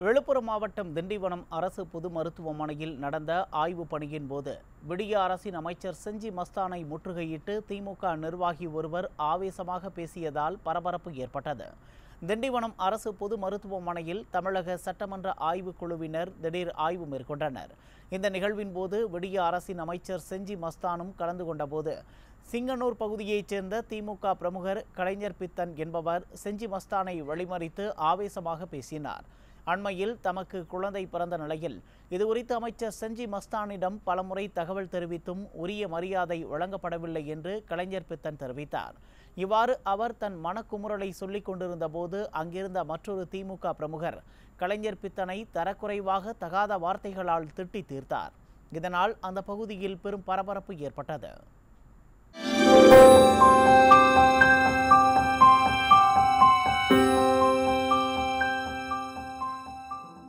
விழுப்புரம் மாவட்டம் திண்டிவனம் அரசு பொது மருத்துவமனையில் நடந்த ஆய்வுப் பணியின் போது விடிய அரசின் அமைச்சர் செஞ்சி மஸ்தானை முற்றுகையிட்டு திமுக நிர்வாகி ஒருவர் ஆவேசமாக பேசியதால் பரபரப்பு ஏற்பட்டது. திண்டிவனம் அரசு பொது மருத்துவமனையில் தமிழக சட்டமன்ற ஆய்வுக்குழுவினர் திடீர் ஆய்வு மேற்கொண்டனர். இந்த நிகழ்வின் போது விடிய அரசின் அமைச்சர் செஞ்சி மஸ்தானும் கலந்து கொண்டபோது சிங்கனூர் பகுதியைச் சேர்ந்த திமுக பிரமுகர் கலைஞர் பித்தன் என்பவர் செஞ்சி மஸ்தானை வழிமறித்து ஆவேசமாக பேசினார். அண்மையில் தமக்கு குழந்தை பிறந்த நிலையில் இதுகுறித்து அமைச்சர் செஞ்சி மஸ்தானிடம் பலமுறை தகவல் தெரிவித்தும் உரிய மரியாதை வழங்கப்படவில்லை என்று கலைஞர் பித்தன் தெரிவித்தார். இவ்வாறு அவர் தன் மனக்குமுறலை சொல்லிக் கொண்டிருந்த போது அங்கிருந்த மற்றொரு திமுக பிரமுகர் கலைஞர் பித்தனை தரக்குறைவாக தகாத வார்த்தைகளால் திட்டி தீர்த்தார். இதனால் அந்த பகுதியில் பெரும் பரபரப்பு ஏற்பட்டது.